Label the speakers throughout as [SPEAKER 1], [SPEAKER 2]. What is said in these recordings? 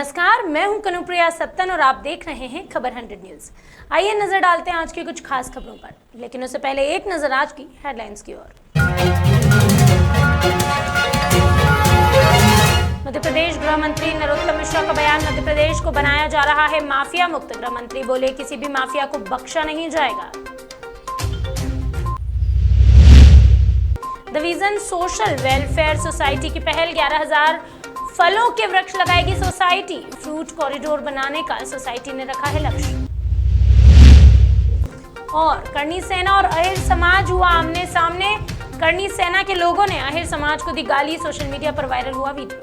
[SPEAKER 1] नमस्कार, मैं हूं कनुप्रिया सत्तन और आप देख रहे हैं खबर 100 न्यूज। आइए नजर डालते हैं आज की कुछ खास खबरों पर, लेकिन उससे पहले एक नजर आज की हेडलाइंस की ओर। मध्य प्रदेश गृह मंत्री नरोत्तम मिश्रा का बयान, मध्य प्रदेश को बनाया जा रहा है माफिया मुक्त। गृह मंत्री बोले, किसी भी माफिया को बख्शा नहीं जाएगा। डिवीजन सोशल वेलफेयर सोसाइटी की पहल, 11,000 फलों के वृक्ष लगाएगी सोसाइटी। फ्रूट कॉरिडोर बनाने का सोसाइटी ने रखा है लक्ष्य। और करनी सेना और अहिर समाज हुआ आमने सामने। करनी सेना के लोगों ने अहिर समाज को दी गाली, सोशल मीडिया पर वायरल हुआ वीडियो।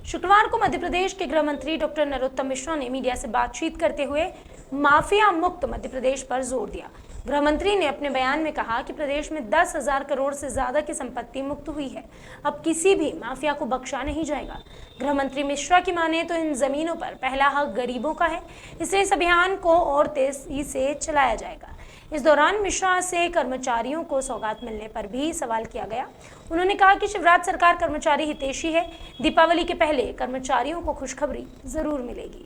[SPEAKER 1] शुक्रवार को मध्य प्रदेश के गृह मंत्री डॉक्टर नरोत्तम मिश्रा ने मीडिया से बातचीत करते हुए माफिया मुक्त मध्य प्रदेश पर जोर दिया। गृह मंत्री ने अपने बयान में कहा कि प्रदेश में 10,000 करोड़ से ज्यादा की संपत्ति मुक्त हुई है। अब किसी भी माफिया को बख्शा नहीं जाएगा। गृह मंत्री मिश्रा की माने तो इन जमीनों पर पहला हक गरीबों का है, इसलिए इस अभियान को और तेजी से चलाया जाएगा। इस दौरान मिश्रा से कर्मचारियों को सौगात मिलने पर भी सवाल किया गया। उन्होंने कहा कि शिवराज सरकार कर्मचारी हितैषी है, दीपावली के पहले कर्मचारियों को खुशखबरी जरूर मिलेगी।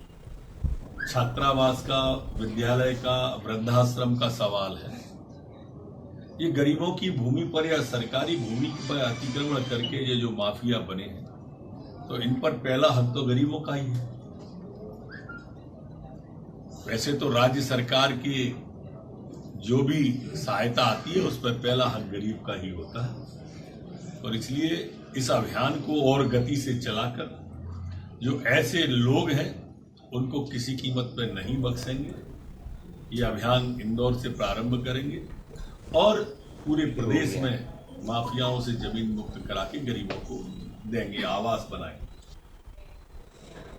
[SPEAKER 2] छात्रावास का, विद्यालय का, वृद्धाश्रम का सवाल है। ये गरीबों की भूमि पर या सरकारी भूमि पर अतिक्रमण करके ये जो माफिया बने हैं, तो इन पर पहला हक तो गरीबों का ही है। वैसे तो राज्य सरकार की जो भी सहायता आती है उस पर पहला हक गरीब का ही होता है, और इसलिए इस अभियान को और गति से चलाकर जो ऐसे लोग हैं उनको किसी कीमत पर नहीं बख्शेंगे। ये अभियान इंदौर से प्रारंभ करेंगे और पूरे प्रदेश में माफियाओं से जमीन मुक्त करा के गरीबों को देंगे, आवास बनाएंगे।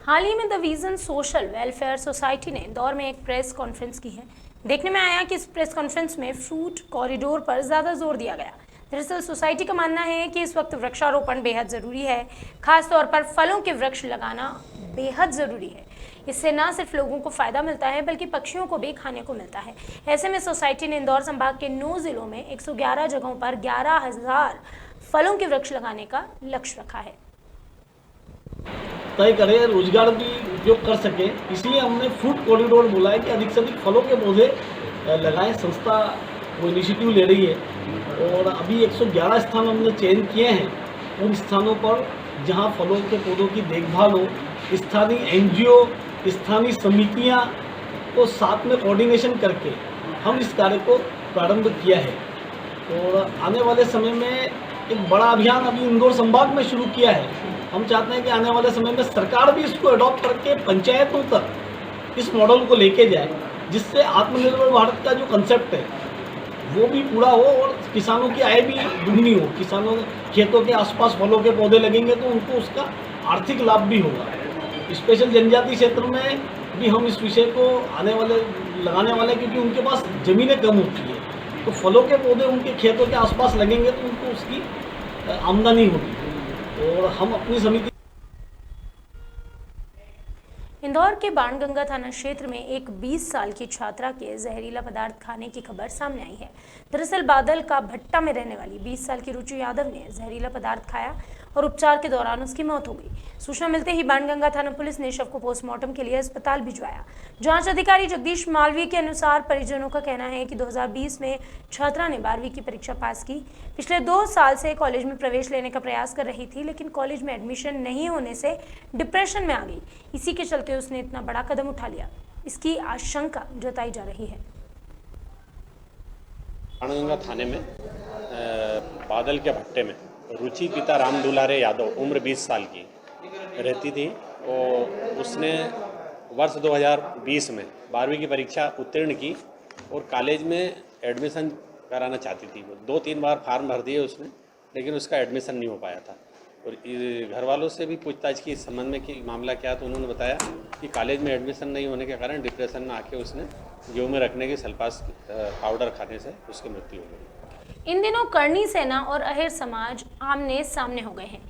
[SPEAKER 1] हाल ही में डिवीजन सोशल वेलफेयर सोसाइटी ने इंदौर में एक प्रेस कॉन्फ्रेंस की है। देखने में आया कि इस प्रेस कॉन्फ्रेंस में फ्रूट कॉरिडोर पर ज्यादा जोर दिया गया। दरअसल सोसाइटी का मानना है कि इस वक्त वृक्षारोपण बेहद जरूरी है, खासतौर पर फलों के वृक्ष लगाना बेहद जरूरी है। इससे न सिर्फ लोगों को फायदा मिलता है बल्कि पक्षियों को भी खाने को मिलता है। ऐसे में सोसाइटी ने इंदौर संभाग के 9 जिलों में 111 जगहों पर 11,000 फलों के वृक्ष लगाने का लक्ष्य रखा है।
[SPEAKER 3] तय करें, रोजगार भी उपयोग कर सके, इसलिए हमने फ्रूट कॉरिडोर बोला है कि अधिक से अधिक फलों के पौधे लगाएं। संस्था वो इनिशिएटिव ले रही है और अभी 111 स्थान हमने चयन किए हैं। उन स्थानों पर जहां फलों के पौधों की देखभाल हो, स्थानीय एनजीओ, स्थानीय समितियां को साथ में कोऑर्डिनेशन करके हम इस कार्य को प्रारंभ किया है। और आने वाले समय में एक बड़ा अभियान अभी इंदौर संभाग में शुरू किया है। हम चाहते हैं कि आने वाले समय में सरकार भी इसको अडॉप्ट करके पंचायतों तक इस मॉडल को लेके जाए, जिससे आत्मनिर्भर भारत का जो कंसेप्ट है वो भी पूरा हो और किसानों की आय भी दुगनी हो। किसानों खेतों के आसपास फलों के पौधे लगेंगे तो उनको उसका आर्थिक लाभ भी होगा। स्पेशल जनजाति क्षेत्र में भी हम इस विषय को लगाने वाले, क्योंकि उनके पास ज़मीनें कम होती है, तो फलों के पौधे उनके खेतों के आसपास लगेंगे तो उनको उसकी आमदनी होगी। और हम अपनी समिति
[SPEAKER 1] इंदौर के बाणगंगा थाना क्षेत्र में एक 20 साल की छात्रा के जहरीला पदार्थ खाने की खबर सामने आई है। दरअसल बादल का भट्टा में रहने वाली 20 साल की रुचि यादव ने जहरीला पदार्थ खाया और उपचार के दौरान उसकी मौत हो गई। सूचना मिलते ही बाणगंगा थाना पुलिस ने शव को पोस्टमार्टम के लिए अस्पताल भिजवाया। जांच अधिकारी जगदीश मालवीय के अनुसार परिजनों का कहना है कि 2020 में छात्रा ने 12वीं की परीक्षा पास की। पिछले 2 साल से कॉलेज में प्रवेश लेने का प्रयास कर रही थी, लेकिन कॉलेज में एडमिशन नहीं होने से डिप्रेशन में आ गई। इसी के चलते उसने इतना बड़ा कदम उठा लिया, इसकी आशंका जताई जा रही है।
[SPEAKER 4] बाणगंगा थाने में बादल के भट्टे में रुचि पिता राम दुलारे यादव उम्र 20 साल की रहती थी और उसने वर्ष 2020 में 12वीं की परीक्षा उत्तीर्ण की और कॉलेज में एडमिशन कराना चाहती थी। 2-3 बार फार्म भर दिए उसने, लेकिन उसका एडमिशन नहीं हो पाया था। और घर वालों से भी पूछताछ की इस संबंध में कि मामला क्या, तो उन्होंने बताया कि कॉलेज में एडमिशन नहीं होने के कारण डिप्रेशन में आके उसने गेहूं में रखने की सल्फास पाउडर खाने से उसकी मृत्यु हो गई।
[SPEAKER 1] इन दिनों करनी सेना और अहिर समाज आमने सामने हो गए हैं।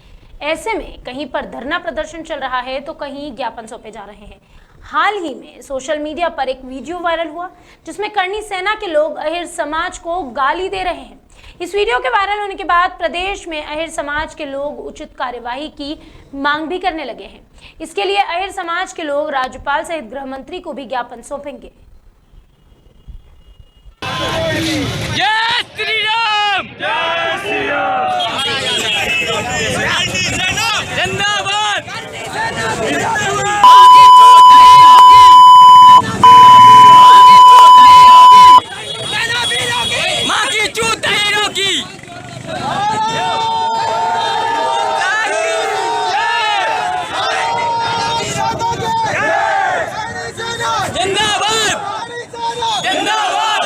[SPEAKER 1] ऐसे में कहीं पर धरना प्रदर्शन चल रहा है तो कहीं ज्ञापन सौंपे जा रहे हैं। हाल ही में सोशल मीडिया पर एक वीडियो वायरल हुआ जिसमें करनी सेना के लोग अहिर समाज को गाली दे रहे हैं। इस वीडियो के वायरल होने के बाद प्रदेश में अहिर समाज के लोग उचित कार्यवाही की मांग भी करने लगे हैं। इसके लिए अहिर समाज के लोग राज्यपाल सहित गृह मंत्री को भी ज्ञापन सौंपेंगे।
[SPEAKER 5] जय श्री राम, जय श्री राम, जिंदाबाद, माँ की चूत अहिरों की। जिंदाबाद, जिंदाबाद,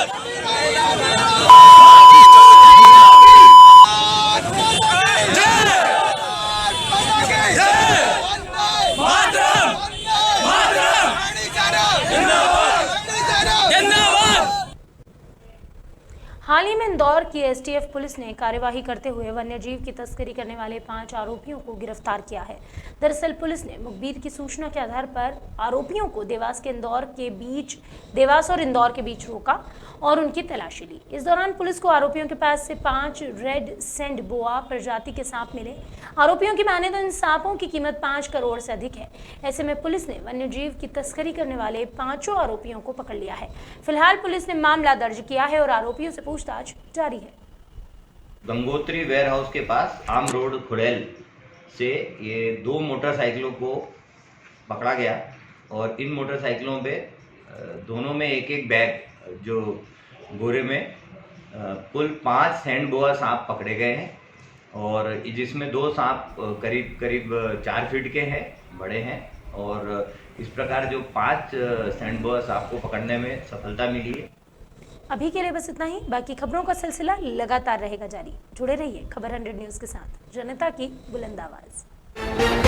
[SPEAKER 1] हाल ही में इंदौर की एसटीएफ पुलिस ने कार्यवाही करते हुए वन्यजीव की तस्करी करने वाले 5 आरोपियों को गिरफ्तार किया है। दरअसल पुलिस ने मुखबिर की सूचना के आधार पर आरोपियों को देवास और इंदौर के बीच रोका और उनकी तलाशी ली। इस दौरान पुलिस को आरोपियों के पास से 5 रेड सैंड बोआ प्रजाति के सांप मिले। आरोपियों की माने तो इन सांपों की कीमत 5 करोड़ से अधिक है। ऐसे में पुलिस ने वन्यजीव की तस्करी करने वाले 5 आरोपियों को पकड़ लिया है। फिलहाल पुलिस ने मामला दर्ज किया है और आरोपियों से पूछताछ जारी है।
[SPEAKER 6] गंगोत्री वेयर हाउस के पास आम रोड खुड़ैल से ये 2 मोटरसाइकिलों को पकड़ा गया और इन मोटरसाइकिलों पे दोनों में एक बैग जो बोरे में कुल 5 सैंड बोआ सांप पकड़े गए हैं और जिसमें 2 सांप करीब 4 फीट के हैं, बड़े हैं और इस प्रकार जो 5 सैंड बोआ सांप को पकड़ने में सफलता मिली है।
[SPEAKER 1] अभी के लिए बस इतना ही। बाकी खबरों का सिलसिला लगातार रहेगा जारी। जुड़े रहिए खबर 100 न्यूज़ के साथ, जनता की बुलंद आवाज।